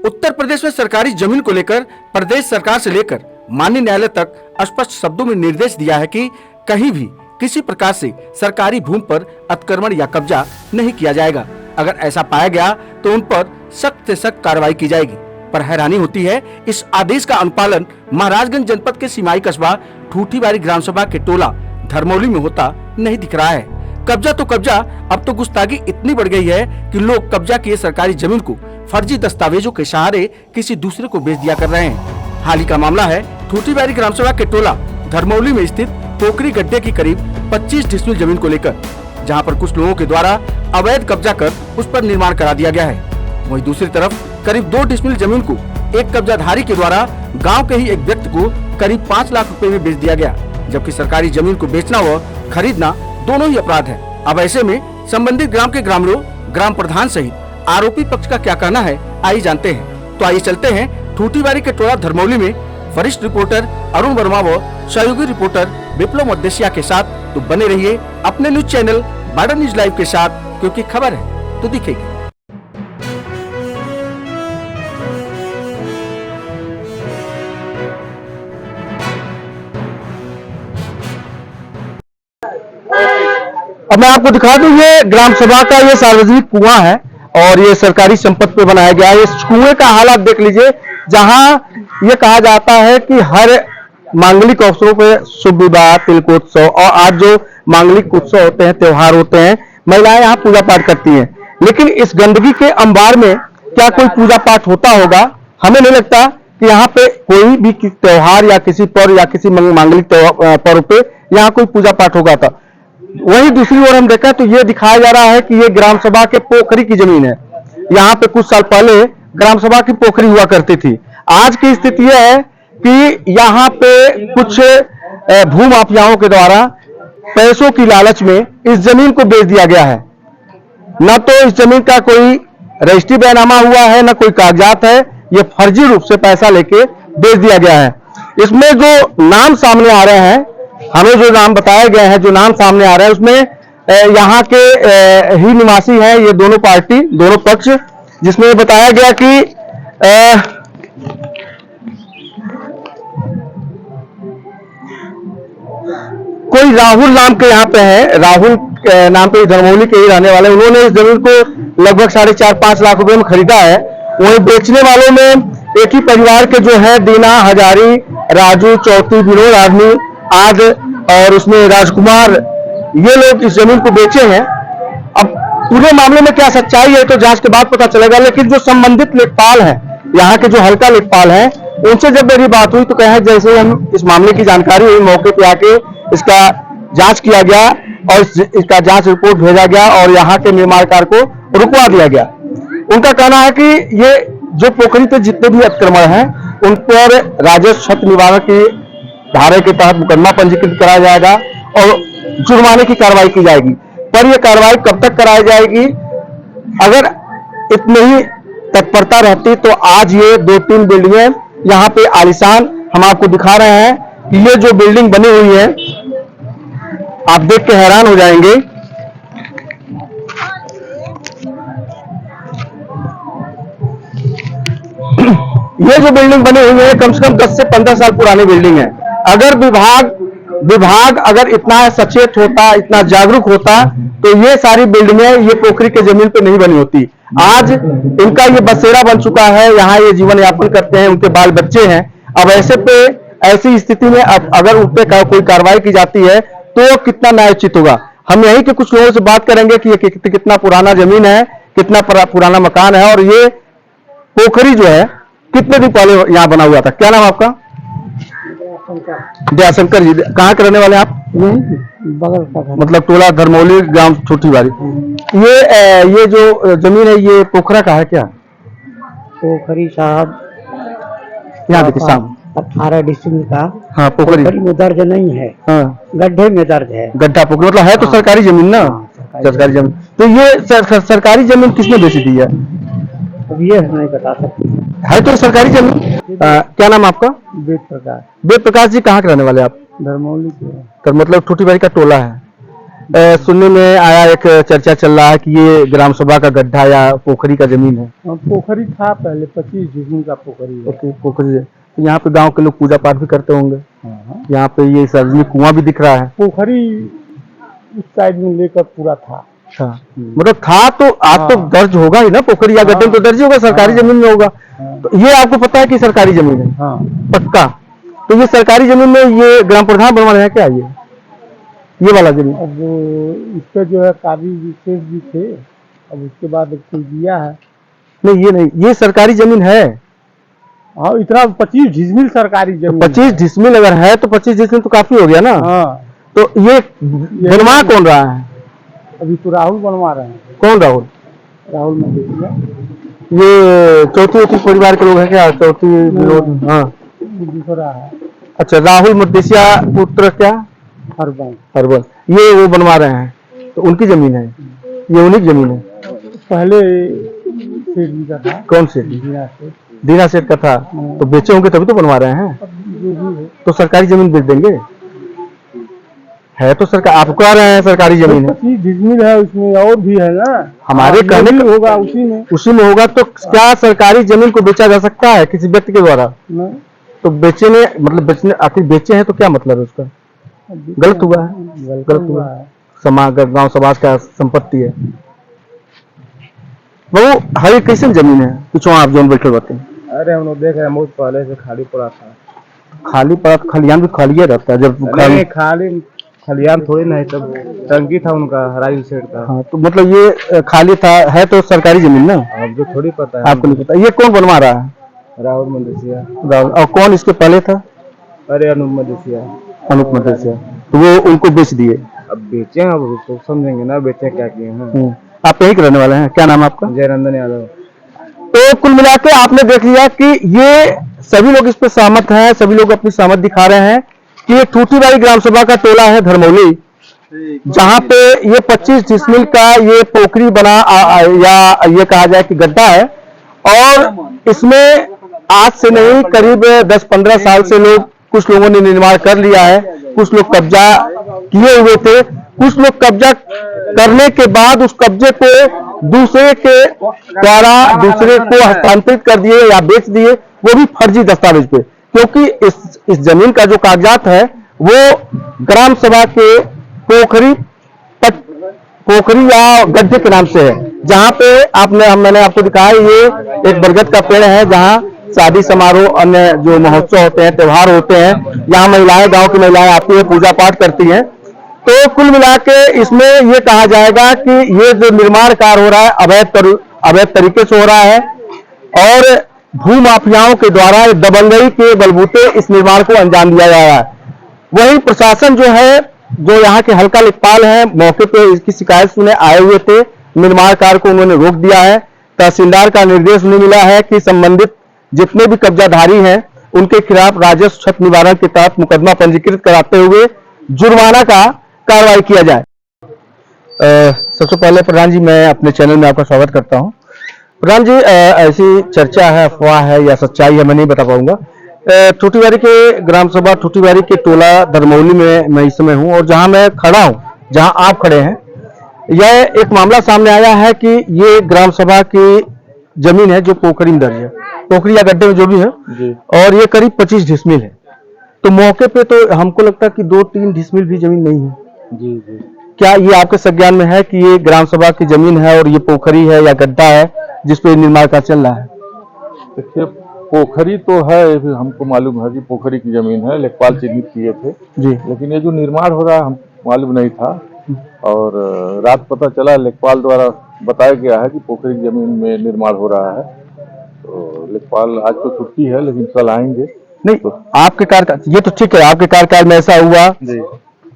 उत्तर प्रदेश में सरकारी जमीन को लेकर प्रदेश सरकार से लेकर माननीय न्यायालय तक स्पष्ट शब्दों में निर्देश दिया है कि कहीं भी किसी प्रकार से सरकारी भूमि पर अतिक्रमण या कब्जा नहीं किया जाएगा। अगर ऐसा पाया गया तो उन पर सख्त से सख्त कार्रवाई की जाएगी। पर हैरानी होती है, इस आदेश का अनुपालन महाराजगंज जनपद के सीमाई कस्बा ठूठीबारी ग्राम सभा के टोला धर्मौली में होता नहीं दिख रहा है। कब्जा तो कब्जा, अब तो गुस्ताखी इतनी बढ़ गई है कि लोग कब्जा किए सरकारी जमीन को फर्जी दस्तावेजों के सहारे किसी दूसरे को बेच दिया कर रहे हैं। हाल ही का मामला है ठूठीबारी ग्राम सभा के टोला धर्मौली में स्थित पोखरी गड्ढे की करीब 25 डिसमिल जमीन को लेकर, जहां पर कुछ लोगों के द्वारा अवैध कब्जा कर उस पर निर्माण करा दिया गया है। वहीं दूसरी तरफ करीब 2 डिसमिल जमीन को एक कब्जाधारी के द्वारा गाँव के ही एक व्यक्ति को करीब 5 लाख रुपए में बेच दिया गया, जबकि सरकारी जमीन को बेचना व खरीदना दोनों ही अपराध है। अब ऐसे में संबंधित ग्राम के ग्रामीणों, ग्राम प्रधान सहित आरोपी पक्ष का क्या कहना है, आइए जानते हैं। तो आइए चलते हैं ठूठीबारी के टोला धर्मौली में वरिष्ठ रिपोर्टर अरुण वर्मा व सहयोगी रिपोर्टर विप्लव मदेशिया के साथ। तो बने रहिए अपने news channel border news live के साथ, क्योंकि खबर है तो दिखेगी। अब मैं आपको दिखा दूं, ये ग्राम सभा का ये सार्वजनिक कुआं है और ये सरकारी संपत्ति पे बनाया गया है। इस कुएं का हालात देख लीजिए, जहां ये कहा जाता है कि हर मांगलिक अवसरों पे शुभ विवाह, तिलकोत्सव और आज जो मांगलिक उत्सव होते हैं, त्योहार होते हैं, महिलाएं यहाँ पूजा पाठ करती हैं। लेकिन इस गंदगी के अंबार में क्या कोई पूजा पाठ होता होगा? हमें नहीं लगता कि यहाँ पे कोई भी त्योहार या किसी पर्व या किसी मांगलिक पर्व पे यहाँ कोई पूजा पाठ होगा था। वहीं दूसरी ओर हम देखा तो ये दिखाया जा रहा है कि ये ग्राम सभा के पोखरी की जमीन है। यहाँ पे कुछ साल पहले ग्राम सभा की पोखरी हुआ करती थी। आज की स्थिति यह है कि यहाँ पे कुछ भूमाफियाओं के द्वारा पैसों की लालच में इस जमीन को बेच दिया गया है। न तो इस जमीन का कोई रजिस्ट्री बैनामा हुआ है, न कोई कागजात है। ये फर्जी रूप से पैसा लेके बेच दिया गया है। इसमें जो नाम सामने आ रहे हैं, हमें जो नाम बताए गए हैं, जो नाम सामने आ रहे हैं, उसमें यहाँ के ही निवासी हैं ये दोनों पार्टी, दोनों पक्ष, जिसमें बताया गया कि कोई राहुल नाम के यहाँ पे है, राहुल नाम पे धर्मौली के ही रहने वाले, उन्होंने इस जमीन को लगभग 4.5-5 लाख रुपए में खरीदा है। वहीं बेचने वालों में एक ही परिवार के जो है दीना हजारी, राजू चौथी, विनोद आदमी आदि और उसमें राजकुमार, ये लोग इस जमीन को बेचे हैं। अब पूरे मामले में क्या सच्चाई है तो जांच के बाद पता चलेगा। लेकिन जो संबंधित लेखपाल हैं, यहाँ के जो हल्का लेखपाल हैं, उनसे जब मेरी बात हुई तो कहा जैसे हम इस मामले की जानकारी हुई, मौके पे आके इसका जांच किया गया और इसका जांच रिपोर्ट भेजा गया और यहाँ के निर्माणकार को रुकवा दिया गया। उनका कहना है कि ये जो पोखरी पे जितने भी अतिक्रमण हैं उन पर राजस्व क्षति निवारण की धारा के तहत मुकदमा पंजीकृत कराया जाएगा और जुर्माने की कार्रवाई की जाएगी। पर यह कार्रवाई कब तक कराई जाएगी? अगर इतनी ही तत्परता रहती तो आज ये 2-3 बिल्डिंगें यहाँ पे आलीशान हम आपको दिखा रहे हैं कि ये जो बिल्डिंग बनी हुई है, आप देख के हैरान हो जाएंगे। ये जो बिल्डिंग बनी हुई है कम से कम 10 से 15 साल पुरानी बिल्डिंग है। अगर विभाग अगर इतना सचेत होता, इतना जागरूक होता तो ये सारी बिल्डिंगें ये पोखरी के जमीन पे नहीं बनी होती। आज इनका ये बसेरा बन चुका है, यहाँ ये जीवन यापन करते हैं, उनके बाल बच्चे हैं। अब ऐसी स्थिति में अगर उन पे कोई कार्रवाई की जाती है तो कितना न्यायोचित होगा। हम यहीं के कुछ लोगों से बात करेंगे कि ये कितना पुराना जमीन है, कितना पुराना मकान है और ये पोखरी जो है कितने दिन पहले यहाँ बना हुआ था। क्या नाम आपका? दयाशंकर जी। कहाँ के रहने वाले आप? बगल का घर, मतलब टोला धर्मौली, ग्राम ठूठीबारी। ये जो जमीन है ये पोखरा का है क्या? पोखरी साहब यहाँ देखिए सामने 18 डिसमिल का। हाँ, पोखरी में दर्ज नहीं है। हाँ, गड्ढे में दर्ज है। गड्ढा पोखरी मतलब है तो हाँ, सरकारी जमीन ना। सरकारी जमीन तो ये सरकारी जमीन किसने बेच दी है? अब ये हम नहीं बता सकते। है तो सरकारी जमीन। क्या नाम आपका? वेद प्रकाश। वेद प्रकाश जी। कहाँ के रहने वाले आप? धर्मौली के। तो मतलब ठूठीबारी का टोला है। सुनने में आया, एक चर्चा चल रहा है कि ये ग्राम सभा का गड्ढा या पोखरी का जमीन है। पोखरी था पहले, 25 डिसमिल का पोखरी है। ओके, पोखरी है। तो यहाँ पे गांव के लोग पूजा पाठ भी करते होंगे। हाँ। यहाँ पे ये सार्वजनिक कुआं भी दिख रहा है। पोखरी उस साइड में लेकर पूरा था। अच्छा, मतलब था तो आज तो दर्ज होगा ही ना, पोखरी या गड्ढे में तो दर्ज ही होगा, सरकारी जमीन में होगा। तो ये आपको पता है कि सरकारी जमीन है? हाँ। पक्का? तो ये सरकारी जमीन में ये ग्राम प्रधान बनवा रहे हैं क्या ये वाला जमीन? अब इस पे जो है काफी विशेष भी थे, अब उसके बाद कोई दिया है। नहीं, ये नहीं, ये सरकारी जमीन है। हाँ, इतना 25 डिसमिल सरकारी तो जमीन 25 डिसमिल अगर है तो 25 डिसमिल तो काफी हो गया ना। हाँ। तो ये बनवा कौन रहा है? अभी तो राहुल बनवा रहे हैं। कौन राहुल? राहुल मदेशिया। ये चौथी परिवार के लोग हैं क्या? चौथी लोग? हाँ, दूसरा है अच्छा, राहुल मदेशिया पुत्र क्या? हरबंस, ये वो बनवा रहे हैं, तो उनकी जमीन है, ये उन्हीं की जमीन है। पहले सेठ जी का था। कौन से? दीना सेठ का था। तो बेचे होंगे तभी तो बनवा रहे हैं। तो सरकारी जमीन बेच देंगे? है तो सरकार, आप कह रहे हैं सरकारी जमीन है। 25 डिसमिल है, उसमें और भी है ना। हमारे कहने का होगा उसी में होगा। तो क्या सरकारी जमीन को बेचा जा सकता है किसी व्यक्ति के द्वारा? नहीं। तो बेचने मतलब बेचने, आखिर बेचे हैं तो क्या मतलब है उसका? गलत हुआ है, गलत हुआ है। समाज, गांव समाज का संपत्ति है वो। हरी कैसे जमीन है पिछवा आप जोन बैठे होते हैं? अरे हम लोग देख रहे हैं, बहुत पहले से खाली पड़ा था। खाली पड़ा? खलियान भी खाली रहता है जब खाली खलियान थोड़ी नहीं, तब टंकी था उनका, राजू सेठ का। हाँ, तो मतलब ये खाली था, है तो सरकारी जमीन ना। आपको थोड़ी पता है? आपको नहीं पता? ये कौन बनवा रहा है? राहुल मदेशिया। राहुल। और कौन इसके पहले था? अरे अनूप मदेशिया। अनूप मदेशिया। तो वो उनको बेच दिए। अब बेचे हैं, अब उसको समझेंगे ना बेचे क्या किए हैं। आप यहीं के रहने वाले हैं? क्या नाम है आपका? जयनंदन यादव। तो कुल मिला के आपने देख लिया कि ये सभी लोग इस पे सहमत हैं, सभी लोग अपनी सहमत दिखा रहे हैं कि ये ठूठीबाड़ी ग्राम सभा का टोला है धरमौली, जहां पे ये 25 डिसमिल का ये पोखरी बना या ये कहा जाए कि गड्ढा है। और इसमें आज से नहीं, करीब 10-15 साल से कुछ लोगों ने निर्माण कर लिया है, कुछ लोग कब्जा किए हुए थे, कुछ लोग कब्जा करने के बाद उस कब्जे को दूसरे के द्वारा दूसरे को हस्तांतरित कर दिए या बेच दिए, वो भी फर्जी दस्तावेज पे। क्योंकि इस जमीन का जो कागजात है वो ग्राम सभा के पोखरी या गड्ढे के नाम से है, जहां पे मैंने आपको दिखाया, ये एक बरगद का पेड़ है, जहां शादी समारोह, अन्य जो महोत्सव होते हैं, त्योहार होते हैं, यहाँ महिलाएं, गांव की महिलाएं आती है, पूजा पाठ करती हैं। तो कुल मिला के इसमें ये कहा जाएगा कि ये जो निर्माण कार्य हो रहा है अवैध तरीके से हो रहा है और भूमाफियाओं के द्वारा दबंगई के बलबूते इस निर्माण को अंजाम दिया जा रहा है। वही प्रशासन जो है, जो यहाँ के हल्का लेखपाल हैं, मौके पे इसकी शिकायत सुने आए हुए थे, निर्माण कार्य को उन्होंने रोक दिया है। तहसीलदार का निर्देश उन्हें मिला है कि संबंधित जितने भी कब्जाधारी हैं उनके खिलाफ राजस्व क्षति निवारण के तहत मुकदमा पंजीकृत कराते हुए जुर्माना का कार्रवाई किया जाए। सबसे पहले प्रधान जी, मैं अपने चैनल में आपका स्वागत करता हूं। प्रधान जी, ऐसी चर्चा है, अफवाह है या सच्चाई है, मैं नहीं बता पाऊंगा। ठूठीबाड़ी के ग्राम सभा ठूठीबाड़ी के टोला धरमौली में मैं इस समय हूं और जहां मैं खड़ा हूं, जहां आप खड़े हैं, यह एक मामला सामने आया है कि ये ग्राम सभा की जमीन है जो पोखरी में दर्ज है, पोखरी या गड्ढे में जो भी है जी। और ये करीब 25 डिसमिल है। तो मौके पे तो हमको लगता है कि 2-3 डिसमिल भी जमीन नहीं है जी जी। क्या ये आपके संज्ञान में है कि ये ग्राम सभा की जमीन है और ये पोखरी है या गड्ढा है जिसपे निर्माण कार्य चल रहा है? देखिए, पोखरी तो है, हमको मालूम है कि पोखरी की जमीन है, लेखपाल चिन्हित किए थे जी, लेकिन ये जो निर्माण हो रहा है हम मालूम नहीं था और रात पता चला, लेखपाल द्वारा बताया गया है कि पोखरी की जमीन में निर्माण हो रहा है। तो लेखपाल आज तो छुट्टी है लेकिन कल आएंगे। नहीं तो आपके कार्यकाल, ये तो ठीक है, आपके कार्यकाल में ऐसा हुआ जी।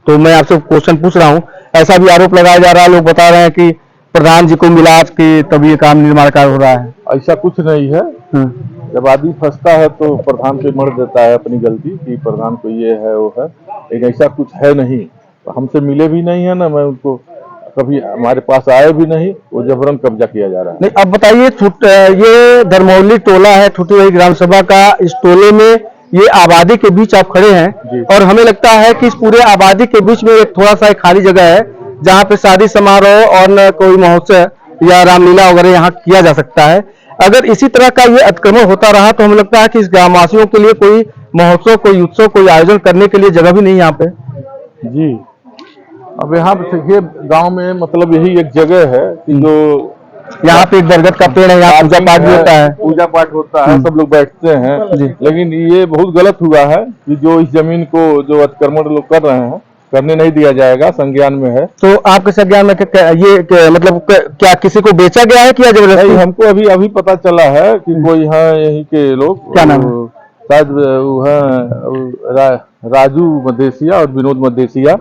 तो मैं आपसे क्वेश्चन पूछ रहा हूँ, ऐसा भी आरोप लगाया जा रहा है, लोग बता रहे हैं कि प्रधान जी को मिला के तब ये काम निर्माण कार्य हो रहा है। ऐसा कुछ नहीं है। जब आदमी फंसता है तो प्रधान पे मर देता है अपनी गलती कि प्रधान को ये है वो है, लेकिन ऐसा कुछ है नहीं। तो हमसे मिले भी नहीं है ना, मैं उनको कभी हमारे पास आए भी नहीं, वो जबरन कब्जा किया जा रहा है। नहीं, अब बताइए, ये धरमौली टोला है ठूठीबाड़ी ग्राम सभा का, इस टोले में ये आबादी के बीच आप खड़े हैं और हमें लगता है कि इस पूरे आबादी के बीच में एक थोड़ा सा खाली जगह है जहाँ पे शादी समारोह और न कोई महोत्सव या रामलीला वगैरह यहाँ किया जा सकता है। अगर इसी तरह का ये अतिक्रमण होता रहा तो हमें लगता है कि इस ग्रामवासियों के लिए कोई महोत्सव, कोई उत्सव, कोई आयोजन करने के लिए जगह भी नहीं यहाँ पे। जी, अब यहाँ पे देखिए गांव में मतलब यही एक जगह है कि जो यहाँ पे एक बरगद का पेड़ है, यहाँ पूजा पाठ भी होता है। पूजा पाठ होता है, सब लोग बैठते हैं। जी। लेकिन ये बहुत गलत हुआ है कि जो इस जमीन को जो अतिक्रमण लोग कर रहे हैं, करने नहीं दिया जाएगा, संज्ञान में है। तो आपके संज्ञान में मतलब क्या किसी को बेचा गया है क्या जबरदस्ती? नहीं, हमको अभी पता चला है कि कोई यहाँ यहीं के लोग, क्या नाम है? शायद वो है राजू मदेसिया और विनोद मदेसिया,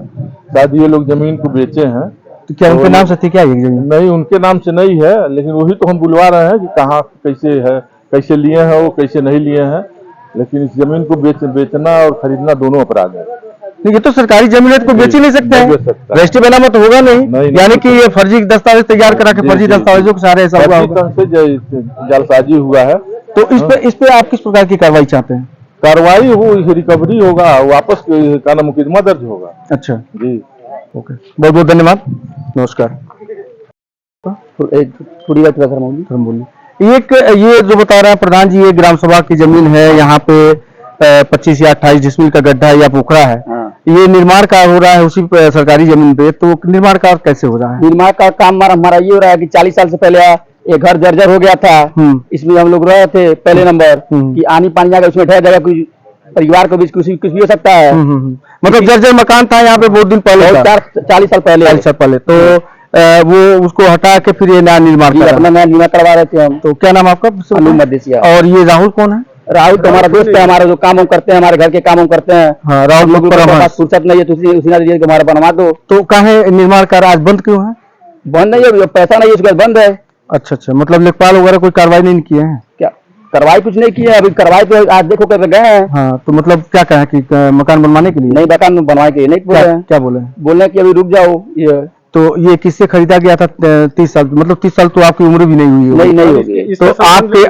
शायद ये लोग जमीन को बेचे हैं। तो क्या उनके नाम से थी क्या ये जमीन? नहीं, उनके नाम से नहीं है, लेकिन वही तो हम बुलवा रहे हैं कि कहाँ कैसे है, कैसे लिए हैं वो, कैसे नहीं लिए हैं। लेकिन इस जमीन को बेचना और खरीदना दोनों अपराध है। ये तो सरकारी जमीन है, तो बेच ही नहीं सकते हैं, रजिस्ट्री बनाना तो होगा नहीं, यानी कि ये फर्जी दस्तावेज तैयार करा के फर्जी दस्तावेजों के सारे ऐसा हुआ होगा, जालसाजी हुआ है। तो इस पे आप किस प्रकार की कार्रवाई चाहते हैं? कार्रवाई हो, रिकवरी होगा, वापस का मुकदमा दर्ज होगा। अच्छा जी, ओके, बहुत बहुत धन्यवाद, नमस्कार। थोड़ी बात बोलिए। एक ये जो बता रहे हैं प्रधान जी, ये ग्राम सभा की जमीन है, यहाँ पे 25 या 28 डिसमिल का गड्ढा या पोखरा है। ये निर्माण कार्य हो रहा है उसी सरकारी जमीन पे, तो निर्माण कार्य कैसे हो रहा है? निर्माण का काम हमारा ये हो रहा है कि 40 साल से पहले एक घर जर्जर हो गया था, इसमें हम लोग रहे थे पहले नंबर कि आनी पानी आ गया, उसमें ढह जाएगा, कुछ परिवार को भी कुछ भी हो सकता है। मतलब जर्जर मकान था यहाँ पे बहुत दिन पहले, 40 साल पहले, 40 साल पहले, तो वो उसको हटा के फिर ये नया निर्माण अपना नया निर्माण करवा रहे थे हम। तो क्या नाम आपका? अनूप मदेसिया। और ये राहुल कौन है? राहुल तो हमारा दोस्त है, हमारा जो काम करते हैं, हमारे घर के काम करते हैं। हाँ, राहुल लोग फुर्सत नहीं है, तो उसी हमारा बनवा दो। तो कहे निर्माण कार्य आज बंद क्यों है? बंद नहीं है, पैसा नहीं है, उसके बाद बंद है। अच्छा, मतलब लेखपाल वगैरह कोई कार्रवाई नहीं किए हैं क्या? कार्रवाई कुछ नहीं किया अभी, कार्रवाई तो आज देखो कर गए हैं। हाँ, तो मतलब क्या कहें कि मकान बनवाने के लिए? नहीं, मकान बनवाने के लिए नहीं बोले हैं। क्या बोले? बोले कि अभी रुक जाओ। ये तो ये किससे खरीदा गया था? 30 साल, मतलब 30 साल तो आपकी उम्र भी नहीं हुई होगी। नहीं होगी। तो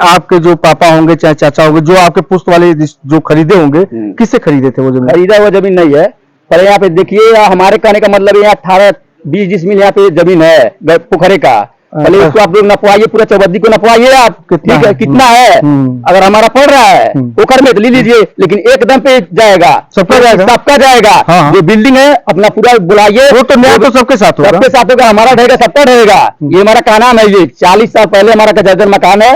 आपके जो पापा होंगे चाहे चाचा होंगे, जो आपके पुश्त वाले जो खरीदे होंगे, किससे खरीदे थे वो जमीन? खरीदा हुआ जमीन नहीं है, पर यहाँ पे देखिए, हमारे कहने का मतलब यहाँ 18-20 डिसमिल यहाँ पे जमीन है पोखरे का। पहले इसको आप लोग नपवाइए, पूरा चौबद्दी को नपवाइए आप, ठीक है, कितना है। अगर हमारा पड़ रहा है पोखर में तो ले लीजिए, लेकिन एकदम पे जाएगा, सबका जाएगा। जो बिल्डिंग है अपना पूरा बुलाइए, वो तो नया तो सबके साथ होगा, हमारा रहेगा, सबका रहेगा। ये हमारा का नाम है, ये 40 साल पहले हमारा का जर्जर मकान है।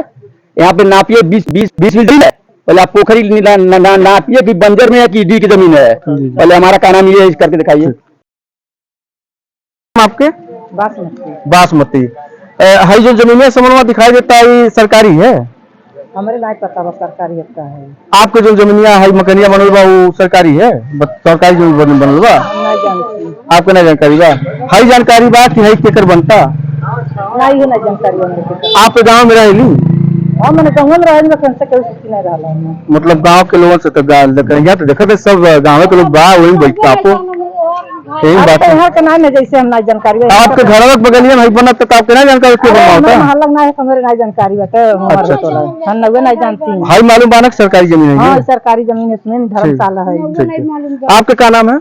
यहाँ पे नापिए 20 बिल्डिंग है। पहले आप पोखरी नापिए कि बंजर में है कि डी की जमीन है। पहले हमारा का नाम ये करके दिखाइए। आपके बासमती हाई जो जमीन है समन्वय दिखाई देता है, ये सरकारी है? हमारे नहीं पता, बस सरकारी होता है। आपके जो जमीनिया हाई मकनिया बनल बा वो सरकारी है? सरकारी जो बनल बा नहीं जानती, आपको नहीं जानकारी बा? हाई जानकारी बा कि हाई केकर बनता? नहीं है, नहीं जानकारी हमरे। आपके गांव में रहेली? हाँ, मैंने गाँव में रहे, लेकिन से कोई सूची नहीं रहा है। मतलब गांव के लोगों से तो यहाँ तो देखा सब गाँव के लोग बा वही बैठता। आपको यही बात है, यहाँ के नहीं है, जैसे हम नहीं जानकारी। आपके घर में बगलिया में बना तो आपके नहीं जानकारी क्यों बना होता है? मोहल्ला नहीं है तो मेरे नहीं जानकारी बटे। अच्छा, हम नवे नहीं जानती। हाई मालूम बानक सरकारी जमीन है? हाँ, सरकारी जमीन, इसमें धर्मशाला है। आपका क्या नाम है?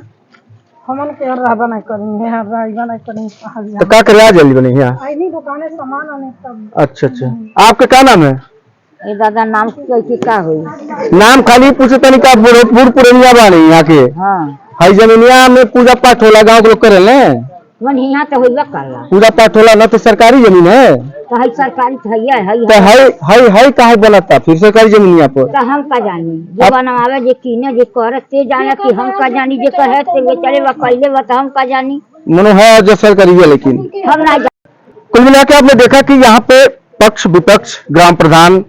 हमन के रहबा नहीं करेंगे, रहबा नहीं करेंगे तो क्या करे जल्दी बने यहाँ? नहीं, दुकानें सामान आने सब। अच्छा, आपका क्या नाम है? ये दादा नाम कैसे का हुई? नाम खाली पूछे तनी का बूढ़ पुरनिया बानी यहाँ के। हाँ, हाई जमीनिया में पूजा पाठ होला, गाँव के लोग करे ले मन यहाँ तो होइबा करला। पूजा पाठ होला ना, तो सरकारी जमीन है तो है, सरकारी तो है। तो हाई काहे बनता फिर सरकारी जमीनिया पर? तो हम का जानी, जो बनवावे, जे कीने, जे करे से जाने कि हम का जानी, जे कहे से बेचारे वा कइले वा, तो हम का जानी। मनो है जो सरकारी है, लेकिन हम नहीं जानी। कुल मिला के आपने देखा कि यहाँ पे पक्ष विपक्ष, ग्राम प्रधान,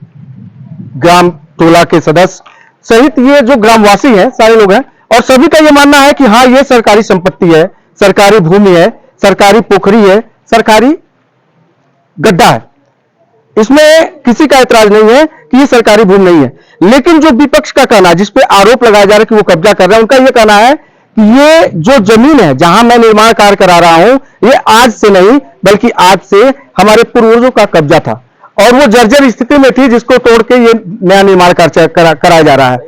ग्राम टोला के सदस्य सहित ये जो ग्रामवासी हैं सारे लोग हैं, और सभी का ये मानना है कि हाँ, ये सरकारी संपत्ति है, सरकारी भूमि है, सरकारी पोखरी है, सरकारी गड्ढा है। इसमें किसी का ऐतराज नहीं है कि ये सरकारी भूमि नहीं है। लेकिन जो विपक्ष का कहना है, जिसपे आरोप लगाया जा रहा है कि वो कब्जा कर रहा है, उनका ये कहना है कि ये जो जमीन है जहां मैं निर्माण कार्य करा रहा हूं, ये आज से नहीं बल्कि आज से हमारे पूर्वजों का कब्जा था, और वो जर्जर स्थिति में थी, जिसको तोड़ के ये नया निर्माण कार्य कराया जा रहा है।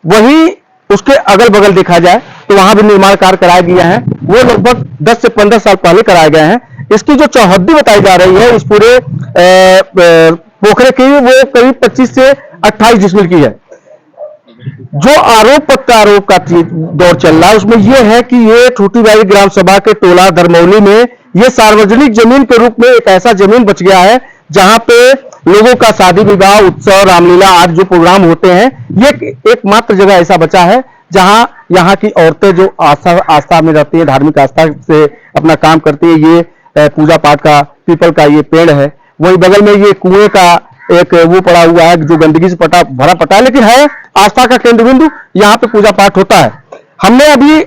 वही उसके अगल बगल देखा जाए तो वहां भी निर्माण कार्य कराए गए हैं, वो लगभग 10 से 15 साल पहले कराए गए हैं। इसकी जो चौहद्दी बताई जा रही है इस पूरे पोखरे की, वो करीब 25 से 28 डिसमिल की है। जो आरोप प्रत्यारोप का दौर चल रहा है उसमें यह है कि ये छोटीबाड़ी ग्राम सभा के टोला धरमौली में ये सार्वजनिक जमीन के रूप में एक ऐसा जमीन बच गया है जहां पे लोगों का शादी विवाह, उत्सव, रामलीला आदि जो प्रोग्राम होते हैं, ये एकमात्र जगह ऐसा बचा है जहां यहाँ की औरतें जो आस्था में रहती है, धार्मिक आस्था से अपना काम करती है। ये पूजा पाठ का पीपल का ये पेड़ है, वही बगल में ये कुएं का एक वो पड़ा हुआ है जो गंदगी से भरा पटा है, लेकिन है आस्था का केंद्र बिंदु, यहाँ पे पूजा पाठ होता है। हमने अभी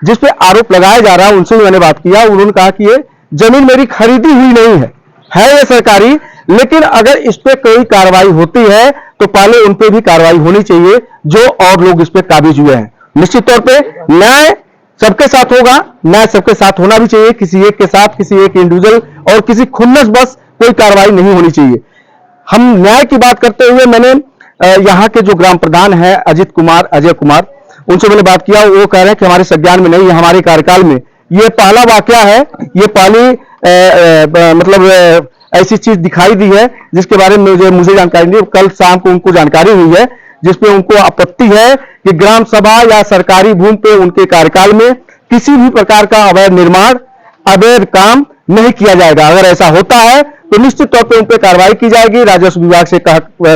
जिस पे आरोप लगाया जा रहा है उनसे मैंने बात किया, उन्होंने कहा कि ये जमीन मेरी खरीदी हुई नहीं है ये सरकारी, लेकिन अगर इस पे कोई कार्रवाई होती है तो पहले उन पे भी कार्रवाई होनी चाहिए जो और लोग इस पे काबिज हुए हैं। निश्चित तौर पे न्याय सबके साथ होगा, न्याय सबके साथ होना भी चाहिए, किसी एक के साथ, किसी एक इंडिविजुअल और किसी खुन्नस बस कोई कार्रवाई नहीं होनी चाहिए। हम न्याय की बात करते हुए मैंने यहाँ के जो ग्राम प्रधान हैं अजय कुमार, उनसे मैंने बात किया। वो कह रहे हैं कि हमारे संज्ञान में नहीं, ये हमारे कार्यकाल में ये पहला वाकया है, ये पहली मतलब ऐसी चीज दिखाई दी है जिसके बारे में मुझे जानकारी नहीं, कल शाम को उनको जानकारी हुई है, जिसपे उनको आपत्ति है कि ग्राम सभा या सरकारी भूमि पे उनके कार्यकाल में किसी भी प्रकार का अवैध निर्माण, अवैध काम नहीं किया जाएगा। अगर ऐसा होता है तो निश्चित तौर पे उन पर कार्रवाई की जाएगी, राजस्व विभाग से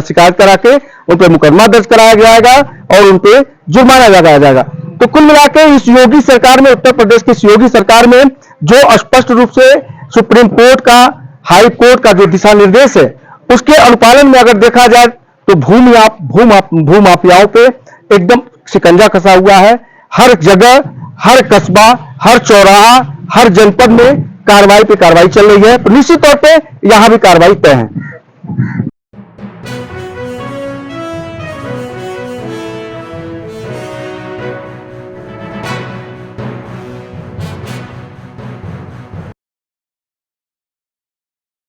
शिकायत करा के उन पर मुकदमा दर्ज कराया जाएगा और उन पर जुर्माना लगाया जाएगा। तो कुल मिलाकर इस योगी सरकार में, उत्तर प्रदेश की इस योगी सरकार में जो स्पष्ट रूप से सुप्रीम कोर्ट का, हाई कोर्ट का जो दिशा निर्देश है उसके अनुपालन में अगर देखा जाए तो भूमाफियाओं पे एकदम शिकंजा कसा हुआ है। हर जगह, हर कस्बा, हर चौराहा, हर जनपद में कार्रवाई पे कार्रवाई चल रही है, तो निश्चित तौर पे यहां भी कार्रवाई तय है।